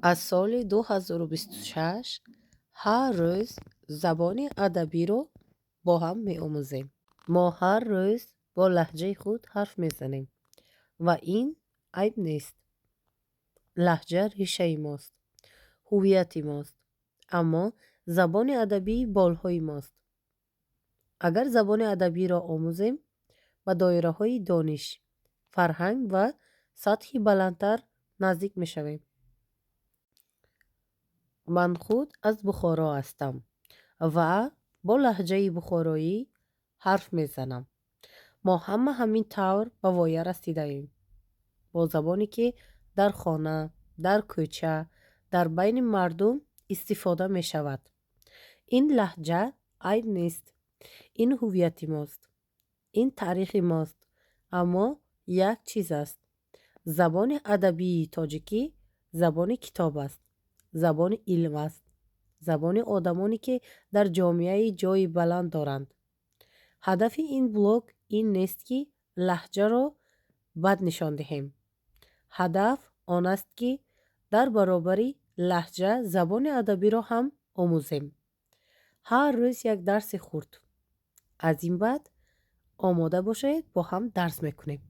از سال 2026 هر روز زبان ادبی رو با هم می‌آموزیم. ما هر روز با لهجه خود حرف میزنیم و این عیب نیست. لهجه ریشه ماست، هویت ماست. اما زبان ادبی بالهای ماست. اگر زبان ادبی را آموزیم به دایره های دانش، فرهنگ و سطحی بلندتر نزدیک میشویم. من خود از بخارا هستم و با لهجه بخارایی حرف میزنم. ما همین طور به وایه رسیده‌ایم. با زبانی که در خانه، در کوچه، در بین مردم استفاده می شود. این لهجه عیب نیست. این هویت ماست. این تاریخ ماست. اما یک چیز است. زبان ادبی تاجیکی زبان کتاب است. زبان علم است. زبان آدمانی که در جامعه جای بلند دارند. هدف این بلاگ این نیست که لهجه را بد نشان دهیم. هدف آن است که در برابر لهجه زبان ادبی را هم آموزیم. هر روز یک درس خورد. از این بعد آماده باشید با هم درس میکنیم.